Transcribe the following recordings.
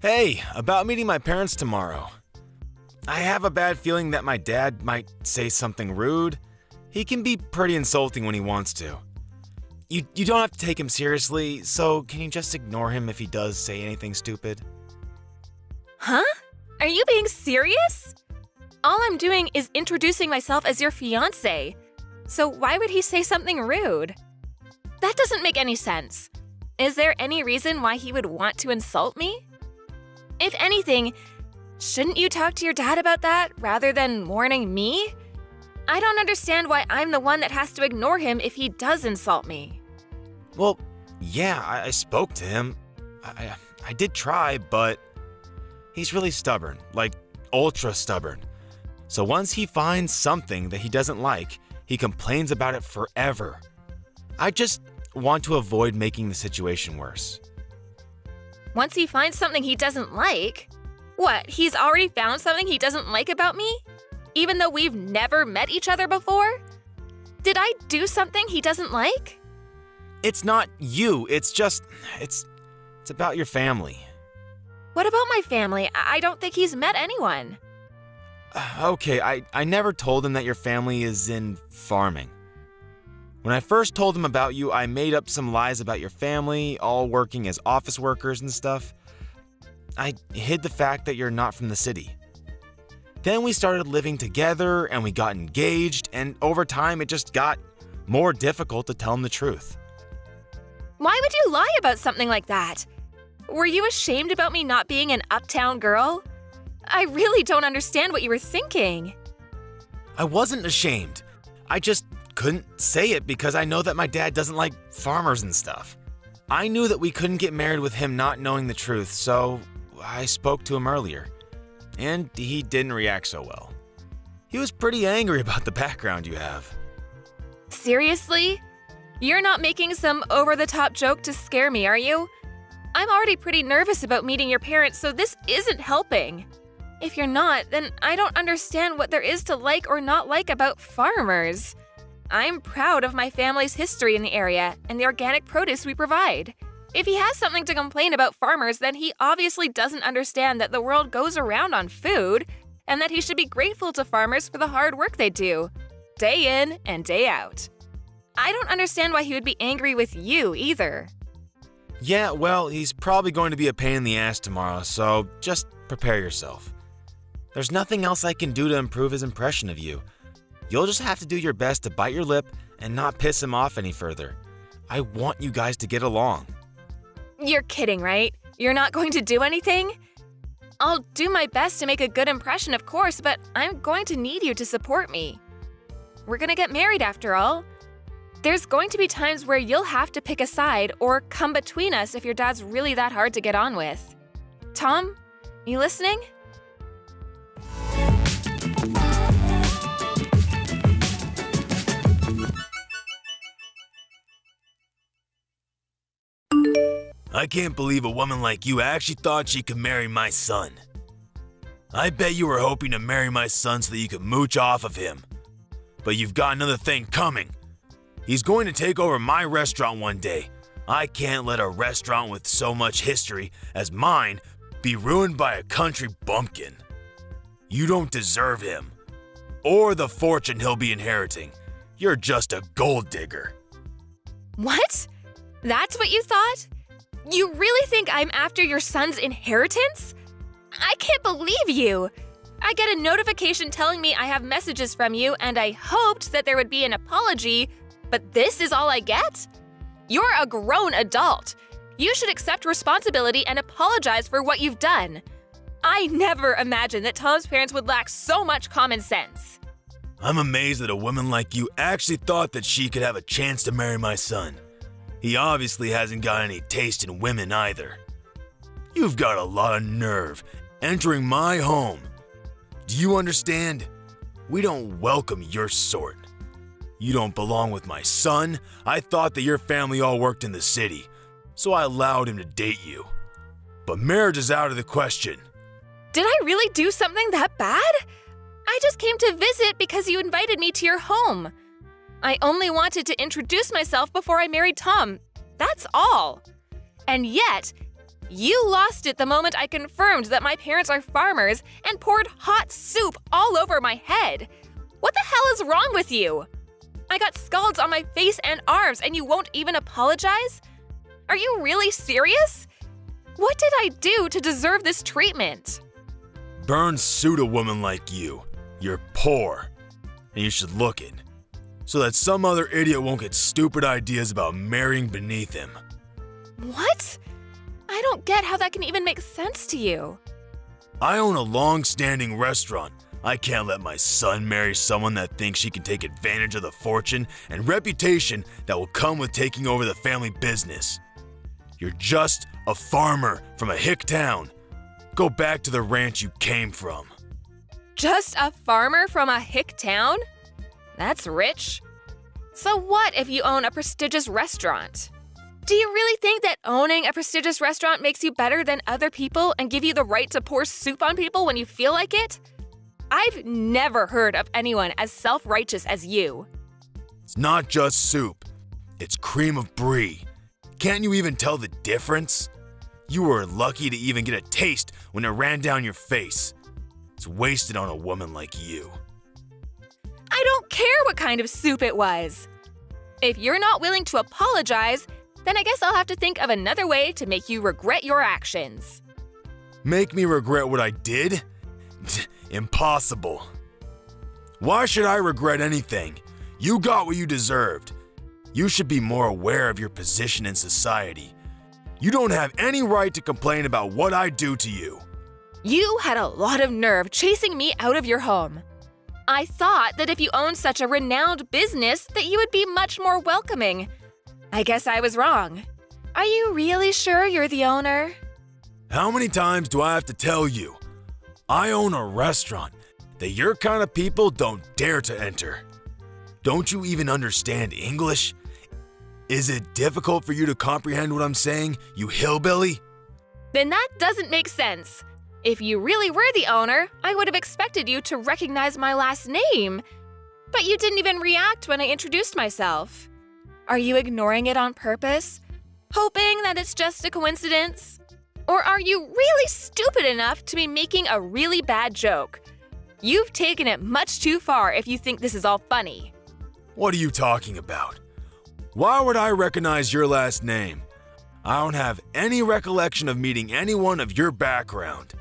Hey, about meeting my parents tomorrow. I have a bad feeling that my dad might say something rude. He can be pretty insulting when he wants to. You don't have to take him seriously, so can you just ignore him if he does say anything stupid? Huh? Are you being serious? All I'm doing is introducing myself as your fiancé. So why would he say something rude? That doesn't make any sense. Is there any reason why he would want to insult me? If anything, shouldn't you talk to your dad about that rather than warning me? I don't understand why I'm the one that has to ignore him if he does insult me. Well, yeah, I spoke to him. I did try, but he's really stubborn, like ultra stubborn. So once he finds something that he doesn't like, he complains about it forever. I just want to avoid making the situation worse. Once he finds something he doesn't like? What, he's already found something he doesn't like about me? Even though we've never met each other before? Did I do something he doesn't like? It's not you, it's about your family. What about my family? I don't think he's met anyone. Okay, I never told him that your family is in farming. When I first told him about you, I made up some lies about your family, all working as office workers and stuff. I hid the fact that you're not from the city. Then we started living together and we got engaged, and over time it just got more difficult to tell him the truth. Why would you lie about something like that? Were you ashamed about me not being an uptown girl? I really don't understand what you were thinking. I wasn't ashamed. I just couldn't say it because I know that my dad doesn't like farmers and stuff. I knew that we couldn't get married with him not knowing the truth, so I spoke to him earlier. And he didn't react so well. He was pretty angry about the background you have. Seriously? You're not making some over-the-top joke to scare me, are you? I'm already pretty nervous about meeting your parents, so this isn't helping. If you're not, then I don't understand what there is to like or not like about farmers. I'm proud of my family's history in the area and the organic produce we provide. If he has something to complain about farmers, then he obviously doesn't understand that the world goes around on food and that he should be grateful to farmers for the hard work they do, day in and day out. I don't understand why he would be angry with you either. Yeah, well, he's probably going to be a pain in the ass tomorrow, so just prepare yourself. There's nothing else I can do to improve his impression of you. You'll just have to do your best to bite your lip and not piss him off any further. I want you guys to get along. You're kidding, right? You're not going to do anything? I'll do my best to make a good impression, of course, but I'm going to need you to support me. We're gonna get married after all. There's going to be times where you'll have to pick a side or come between us if your dad's really that hard to get on with. Tom, you listening? I can't believe a woman like you actually thought she could marry my son. I bet you were hoping to marry my son so that you could mooch off of him. But you've got another thing coming. He's going to take over my restaurant one day. I can't let a restaurant with so much history as mine be ruined by a country bumpkin. You don't deserve him, or the fortune he'll be inheriting. You're just a gold digger. What? That's what you thought? You really think I'm after your son's inheritance? I can't believe you! I get a notification telling me I have messages from you, and I hoped that there would be an apology, but this is all I get? You're a grown adult. You should accept responsibility and apologize for what you've done. I never imagined that Tom's parents would lack so much common sense. I'm amazed that a woman like you actually thought that she could have a chance to marry my son. He obviously hasn't got any taste in women either. You've got a lot of nerve entering my home. Do you understand? We don't welcome your sort. You don't belong with my son. I thought that your family all worked in the city, so I allowed him to date you. But marriage is out of the question. Did I really do something that bad? I just came to visit because you invited me to your home. I only wanted to introduce myself before I married Tom. That's all. And yet, You lost it the moment I confirmed that my parents are farmers and poured hot soup all over my head. What the hell is wrong with you? I got scalds on my face and arms and you won't even apologize? Are you really serious? What did I do to deserve this treatment? Burns sued a woman like you. You're poor, and you should look it, so that some other idiot won't get stupid ideas about marrying beneath him. What? I don't get how that can even make sense to you. I own a long-standing restaurant. I can't let my son marry someone that thinks she can take advantage of the fortune and reputation that will come with taking over the family business. You're just a farmer from a hick town. Go back to the ranch you came from. Just a farmer from a hick town? That's rich. So what if you own a prestigious restaurant? Do you really think that owning a prestigious restaurant makes you better than other people and give you the right to pour soup on people when you feel like it? I've never heard of anyone as self-righteous as you. It's not just soup. It's cream of brie. Can't you even tell the difference? You were lucky to even get a taste when it ran down your face. It's wasted on a woman like you. I don't care what kind of soup it was. If you're not willing to apologize, then I guess I'll have to think of another way to make you regret your actions. Make me regret what I did? Impossible. Why should I regret anything? You got what you deserved. You should be more aware of your position in society. You don't have any right to complain about what I do to you. You had a lot of nerve chasing me out of your home. I thought that if you owned such a renowned business that you would be much more welcoming. I guess I was wrong. Are you really sure you're the owner? How many times do I have to tell you? I own a restaurant that your kind of people don't dare to enter. Don't you even understand English? Is it difficult for you to comprehend what I'm saying, you hillbilly? Then that doesn't make sense. If you really were the owner, I would have expected you to recognize my last name. But you didn't even react when I introduced myself. Are you ignoring it on purpose? Hoping that it's just a coincidence? Or are you really stupid enough to be making a really bad joke? You've taken it much too far if you think this is all funny. What are you talking about? Why would I recognize your last name? I don't have any recollection of meeting anyone of your background.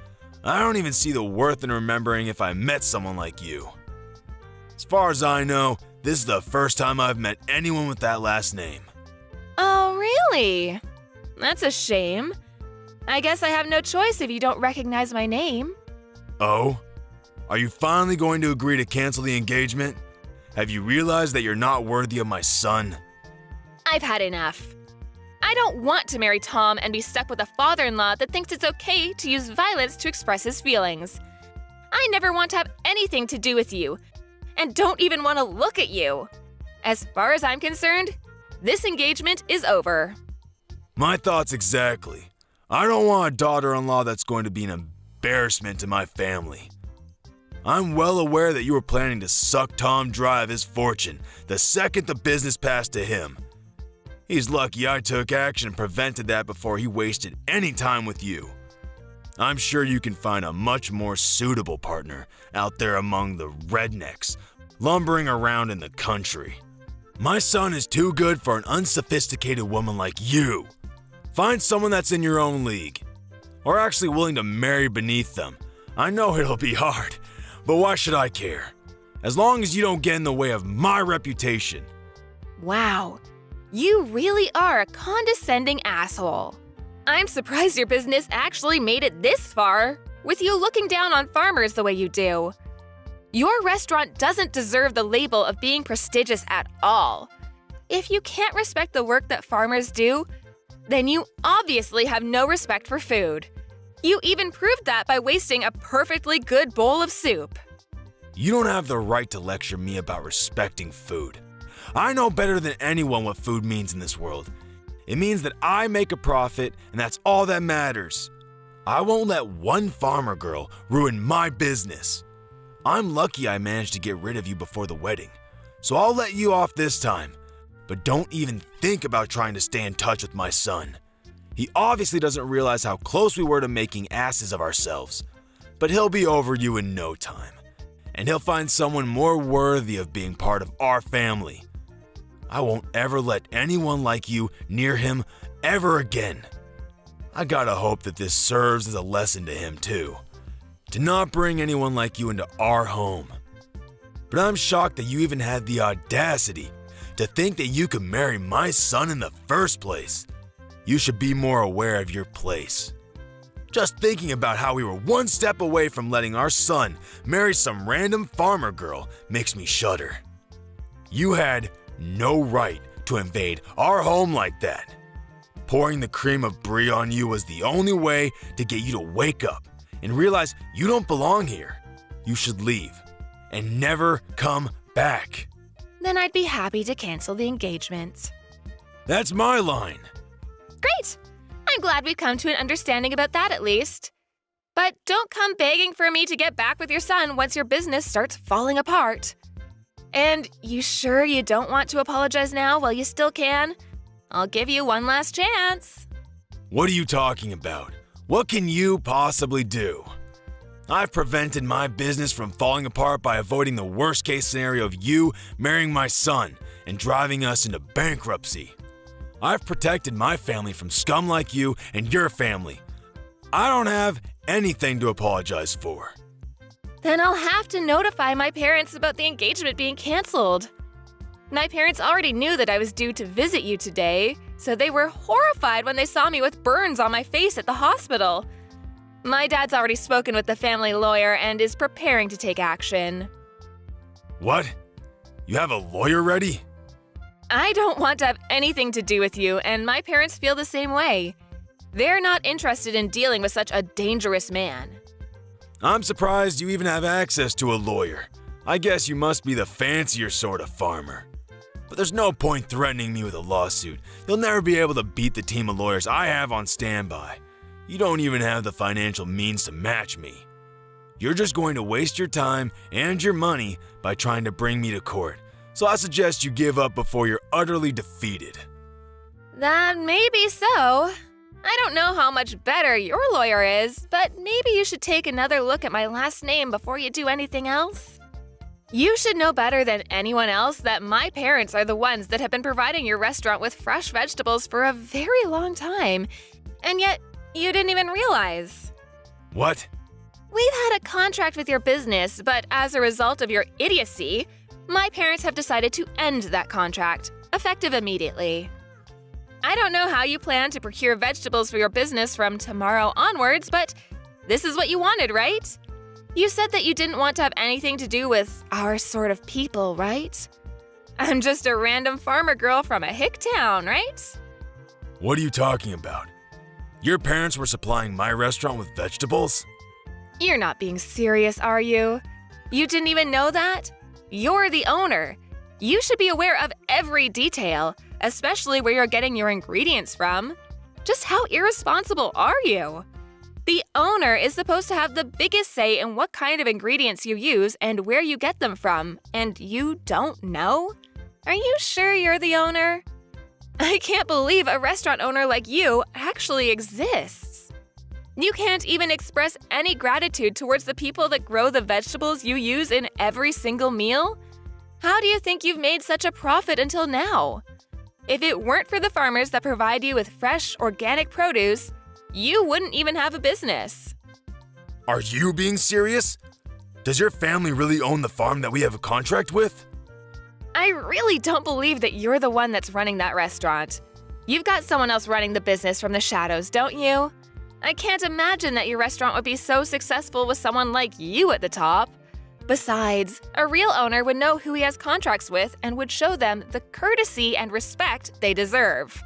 I don't even see the worth in remembering if I met someone like you. As far as I know, this is the first time I've met anyone with that last name. Oh, really? That's a shame. I guess I have no choice if you don't recognize my name. Oh? Are you finally going to agree to cancel the engagement? Have you realized that you're not worthy of my son? I've had enough. I don't want to marry Tom and be stuck with a father-in-law that thinks it's okay to use violence to express his feelings. I never want to have anything to do with you, and don't even want to look at you. As far as I'm concerned, this engagement is over. My thoughts exactly. I don't want a daughter-in-law that's going to be an embarrassment to my family. I'm well aware that you were planning to suck Tom dry of his fortune the second the business passed to him. He's lucky I took action and prevented that before he wasted any time with you. I'm sure you can find a much more suitable partner out there among the rednecks lumbering around in the country. My son is too good for an unsophisticated woman like you. Find someone that's in your own league, or actually willing to marry beneath them. I know it'll be hard, but why should I care? As long as you don't get in the way of my reputation. Wow, you really are a condescending asshole. I'm surprised your business actually made it this far, with you looking down on farmers the way you do. Your restaurant doesn't deserve the label of being prestigious at all. If you can't respect the work that farmers do, then you obviously have no respect for food. You even proved that by wasting a perfectly good bowl of soup. You don't have the right to lecture me about respecting food. I know better than anyone what food means in this world. It means that I make a profit, and that's all that matters. I won't let one farmer girl ruin my business. I'm lucky I managed to get rid of you before the wedding, so I'll let you off this time. But don't even think about trying to stay in touch with my son. He obviously doesn't realize how close we were to making asses of ourselves. But he'll be over you in no time. And he'll find someone more worthy of being part of our family. I won't ever let anyone like you near him ever again. I gotta hope that this serves as a lesson to him too. To not bring anyone like you into our home. But I'm shocked that you even had the audacity to think that you could marry my son in the first place. You should be more aware of your place. Just thinking about how we were one step away from letting our son marry some random farmer girl makes me shudder. You had no right to invade our home like that. Pouring the cream of brie on you was the only way to get you to wake up and realize you don't belong here. You should leave and never come back. Then I'd be happy to cancel the engagement. That's my line. Great! I'm glad we've come to an understanding about that at least. But don't come begging for me to get back with your son once your business starts falling apart. And you sure you don't want to apologize now while you still can? I'll give you one last chance. What are you talking about? What can you possibly do? I've prevented my business from falling apart by avoiding the worst case scenario of you marrying my son and driving us into bankruptcy. I've protected my family from scum like you and your family. I don't have anything to apologize for. Then I'll have to notify my parents about the engagement being canceled. My parents already knew that I was due to visit you today, so they were horrified when they saw me with burns on my face at the hospital. My dad's already spoken with the family lawyer and is preparing to take action. What? You have a lawyer ready? I don't want to have anything to do with you, and my parents feel the same way. They're not interested in dealing with such a dangerous man. I'm surprised you even have access to a lawyer. I guess you must be the fancier sort of farmer. But there's no point threatening me with a lawsuit. You'll never be able to beat the team of lawyers I have on standby. You don't even have the financial means to match me. You're just going to waste your time and your money by trying to bring me to court. So I suggest you give up before you're utterly defeated. That may be so. I don't know how much better your lawyer is, but maybe you should take another look at my last name before you do anything else. You should know better than anyone else that my parents are the ones that have been providing your restaurant with fresh vegetables for a very long time, and yet you didn't even realize. What? We've had a contract with your business, but as a result of your idiocy, my parents have decided to end that contract, effective immediately. I don't know how you plan to procure vegetables for your business from tomorrow onwards, but this is what you wanted, right? You said that you didn't want to have anything to do with our sort of people, right? I'm just a random farmer girl from a hick town, right? What are you talking about? Your parents were supplying my restaurant with vegetables? You're not being serious, are you? You didn't even know that? You're the owner. You should be aware of every detail, especially where you're getting your ingredients from. Just how irresponsible are you? The owner is supposed to have the biggest say in what kind of ingredients you use and where you get them from, and you don't know? Are you sure you're the owner? I can't believe a restaurant owner like you actually exists. You can't even express any gratitude towards the people that grow the vegetables you use in every single meal? How do you think you've made such a profit until now? If it weren't for the farmers that provide you with fresh, organic produce, you wouldn't even have a business. Are you being serious? Does your family really own the farm that we have a contract with? I really don't believe that you're the one that's running that restaurant. You've got someone else running the business from the shadows, don't you? I can't imagine that your restaurant would be so successful with someone like you at the top. Besides, a real owner would know who he has contracts with and would show them the courtesy and respect they deserve.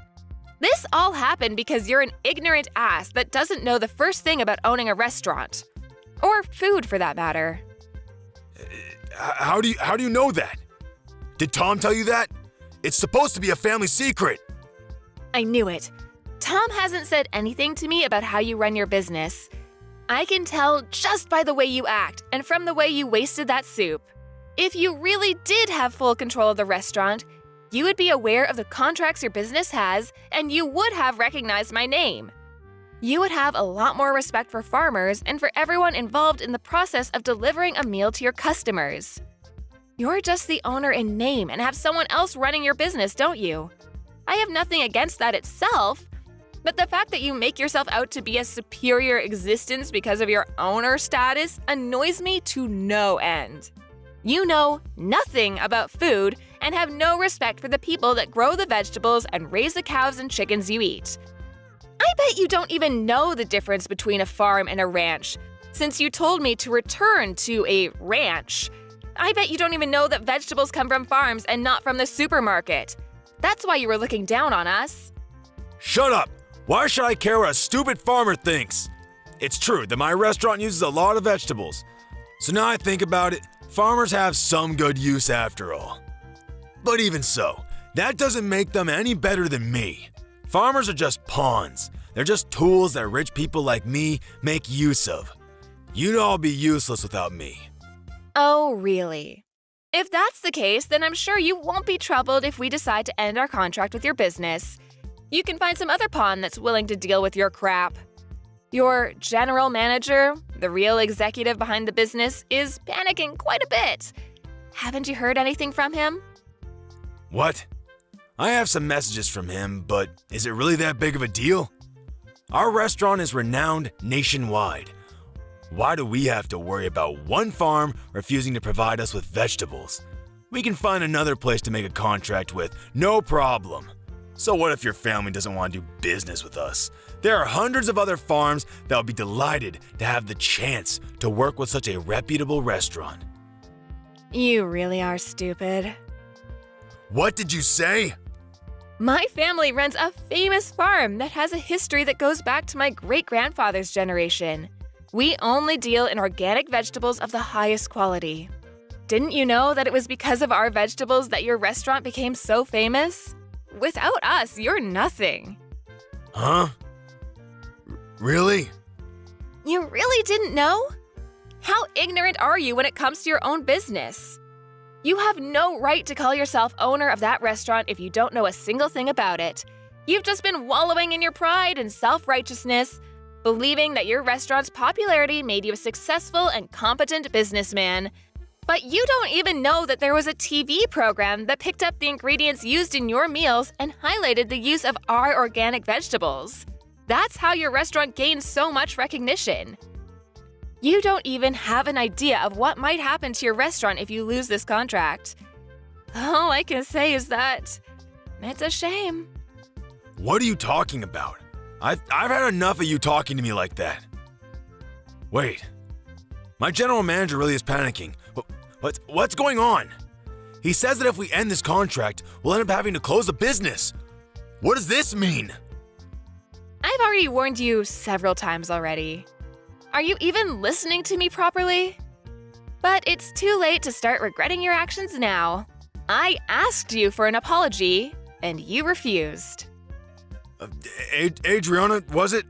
This all happened because you're an ignorant ass that doesn't know the first thing about owning a restaurant. Or food, for that matter. How do you know that? Did Tom tell you that? It's supposed to be a family secret. I knew it. Tom hasn't said anything to me about how you run your business. I can tell just by the way you act and from the way you wasted that soup. If you really did have full control of the restaurant, you would be aware of the contracts your business has, and you would have recognized my name. You would have a lot more respect for farmers and for everyone involved in the process of delivering a meal to your customers. You're just the owner in name and have someone else running your business, don't you? I have nothing against that itself, but the fact that you make yourself out to be a superior existence because of your owner status annoys me to no end. You know nothing about food and have no respect for the people that grow the vegetables and raise the cows and chickens you eat. I bet you don't even know the difference between a farm and a ranch, since you told me to return to a ranch. I bet you don't even know that vegetables come from farms and not from the supermarket. That's why you were looking down on us. Shut up! Why should I care what a stupid farmer thinks? It's true that my restaurant uses a lot of vegetables. So now I think about it, farmers have some good use after all. But even so, that doesn't make them any better than me. Farmers are just pawns. They're just tools that rich people like me make use of. You'd all be useless without me. Oh, really? If that's the case, then I'm sure you won't be troubled if we decide to end our contract with your business. You can find some other pawn that's willing to deal with your crap. Your general manager, the real executive behind the business, is panicking quite a bit. Haven't you heard anything from him? What? I have some messages from him, but is it really that big of a deal? Our restaurant is renowned nationwide. Why do we have to worry about one farm refusing to provide us with vegetables? We can find another place to make a contract with, no problem. So what if your family doesn't want to do business with us? There are hundreds of other farms that would be delighted to have the chance to work with such a reputable restaurant. You really are stupid. What did you say? My family runs a famous farm that has a history that goes back to my great-grandfather's generation. We only deal in organic vegetables of the highest quality. Didn't you know that it was because of our vegetables that your restaurant became so famous? Without us, you're nothing. Huh? Really? You really didn't know? How ignorant are you when it comes to your own business? You have no right to call yourself owner of that restaurant if you don't know a single thing about it. You've just been wallowing in your pride and self-righteousness, believing that your restaurant's popularity made you a successful and competent businessman. But you don't even know that there was a TV program that picked up the ingredients used in your meals and highlighted the use of our organic vegetables. That's how your restaurant gained so much recognition. You don't even have an idea of what might happen to your restaurant if you lose this contract. All I can say is that it's a shame. What are you talking about? I've had enough of you talking to me like that. Wait. My general manager really is panicking. What's going on? He says that if we end this contract, we'll end up having to close the business. What does this mean? I've already warned you several times already. Are you even listening to me properly? But it's too late to start regretting your actions now. I asked you for an apology, and you refused. Adriana, was it?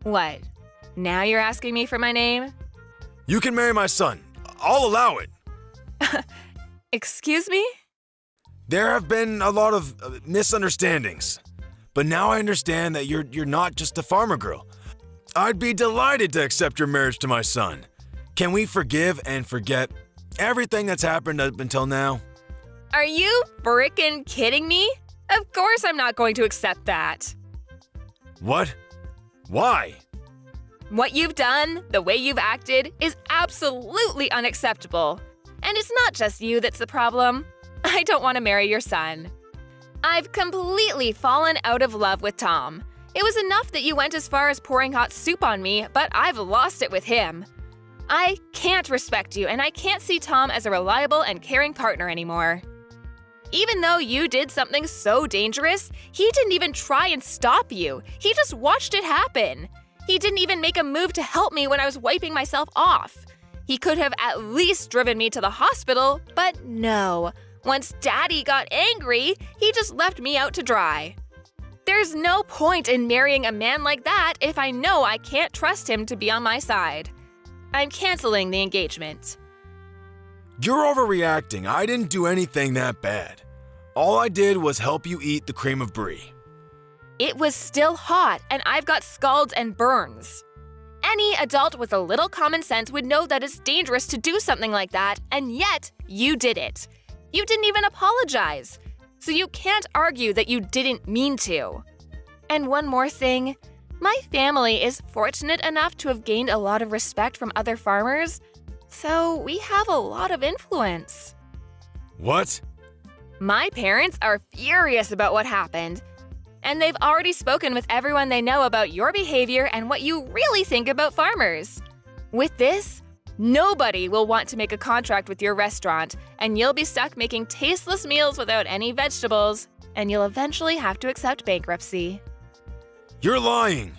What? Now you're asking me for my name? You can marry my son. I'll allow it. Excuse me? There have been a lot of misunderstandings. But now I understand that you're not just a farmer girl. I'd be delighted to accept your marriage to my son. Can we forgive and forget everything that's happened up until now? Are you frickin' kidding me? Of course I'm not going to accept that. What? Why? What you've done, the way you've acted, is absolutely unacceptable. And it's not just you that's the problem. I don't want to marry your son. I've completely fallen out of love with Tom. It was enough that you went as far as pouring hot soup on me, but I've lost it with him. I can't respect you, and I can't see Tom as a reliable and caring partner anymore. Even though you did something so dangerous, he didn't even try and stop you. He just watched it happen. He didn't even make a move to help me when I was wiping myself off. He could have at least driven me to the hospital, but no. Once Daddy got angry, he just left me out to dry. There's no point in marrying a man like that if I know I can't trust him to be on my side. I'm canceling the engagement. You're overreacting. I didn't do anything that bad. All I did was help you eat the cream of brie. It was still hot, and I've got scalds and burns. Any adult with a little common sense would know that it's dangerous to do something like that, and yet you did it. You didn't even apologize. So you can't argue that you didn't mean to. And one more thing, my family is fortunate enough to have gained a lot of respect from other farmers, so we have a lot of influence. What? My parents are furious about what happened, and they've already spoken with everyone they know about your behavior and what you really think about farmers. With this, nobody will want to make a contract with your restaurant, and you'll be stuck making tasteless meals without any vegetables, and you'll eventually have to accept bankruptcy. You're lying.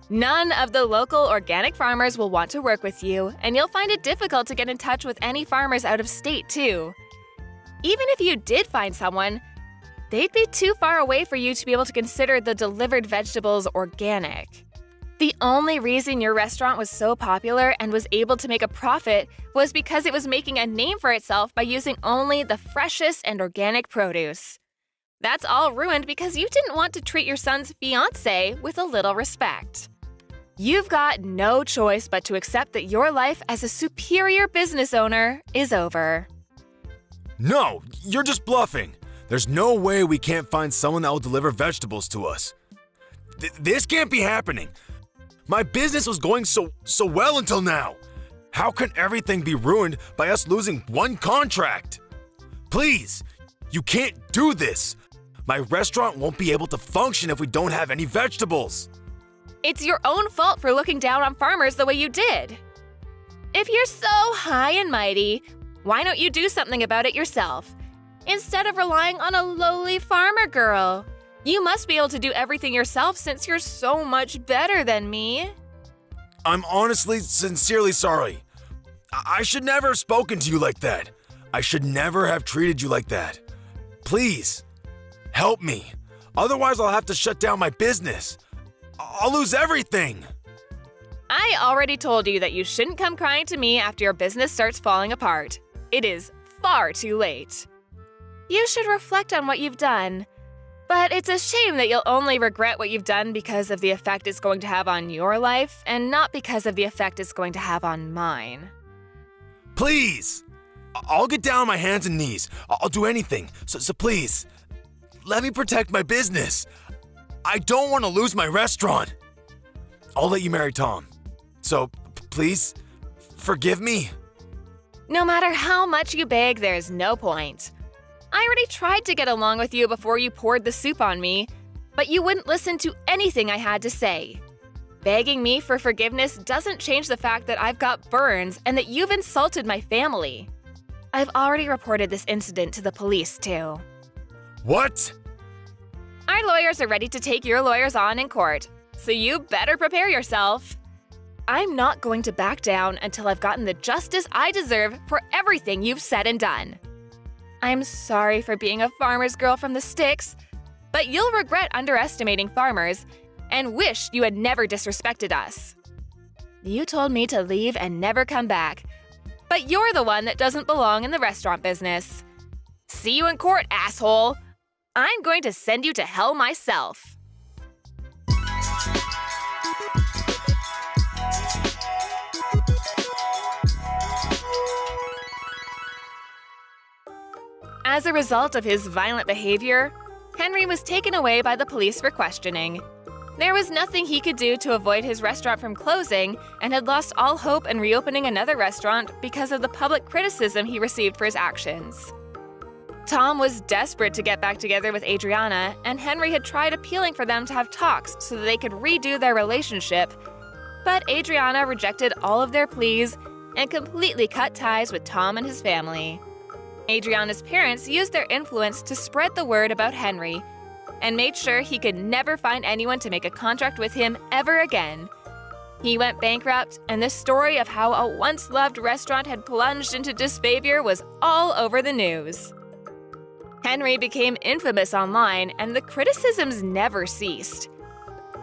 None of the local organic farmers will want to work with you, and you'll find it difficult to get in touch with any farmers out of state, too. Even if you did find someone, they'd be too far away for you to be able to consider the delivered vegetables organic. The only reason your restaurant was so popular and was able to make a profit was because it was making a name for itself by using only the freshest and organic produce. That's all ruined because you didn't want to treat your son's fiancé with a little respect. You've got no choice but to accept that your life as a superior business owner is over. No, you're just bluffing. There's no way we can't find someone that will deliver vegetables to us. This can't be happening. My business was going so well until now. How can everything be ruined by us losing one contract? Please, you can't do this. My restaurant won't be able to function if we don't have any vegetables. It's your own fault for looking down on farmers the way you did. If you're so high and mighty, why don't you do something about it yourself? Instead of relying on a lowly farmer girl. You must be able to do everything yourself since you're so much better than me. I'm honestly, sincerely sorry. I should never have spoken to you like that. I should never have treated you like that. Please, help me. Otherwise, I'll have to shut down my business. I'll lose everything. I already told you that you shouldn't come crying to me after your business starts falling apart. It is far too late. You should reflect on what you've done. But it's a shame that you'll only regret what you've done because of the effect it's going to have on your life and not because of the effect it's going to have on mine. Please! I'll get down on my hands and knees. I'll do anything. So please, let me protect my business. I don't want to lose my restaurant. I'll let you marry Tom. So please, forgive me. No matter how much you beg, there's no point. I already tried to get along with you before you poured the soup on me, but you wouldn't listen to anything I had to say. Begging me for forgiveness doesn't change the fact that I've got burns and that you've insulted my family. I've already reported this incident to the police, too. What? Our lawyers are ready to take your lawyers on in court, so you better prepare yourself. I'm not going to back down until I've gotten the justice I deserve for everything you've said and done. I'm sorry for being a farmer's girl from the sticks, but you'll regret underestimating farmers and wish you had never disrespected us. You told me to leave and never come back, but you're the one that doesn't belong in the restaurant business. See you in court, asshole! I'm going to send you to hell myself. As a result of his violent behavior, Henry was taken away by the police for questioning. There was nothing he could do to avoid his restaurant from closing and had lost all hope in reopening another restaurant because of the public criticism he received for his actions. Tom was desperate to get back together with Adriana, and Henry had tried appealing for them to have talks so that they could redo their relationship, but Adriana rejected all of their pleas and completely cut ties with Tom and his family. Adriana's parents used their influence to spread the word about Henry and made sure he could never find anyone to make a contract with him ever again. He went bankrupt, and the story of how a once-loved restaurant had plunged into disfavor was all over the news. Henry became infamous online, and the criticisms never ceased.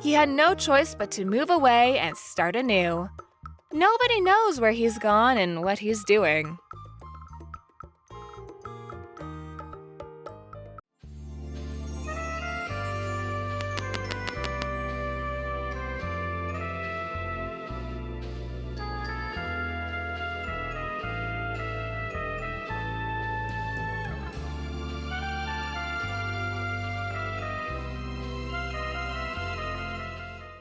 He had no choice but to move away and start anew. Nobody knows where he's gone and what he's doing.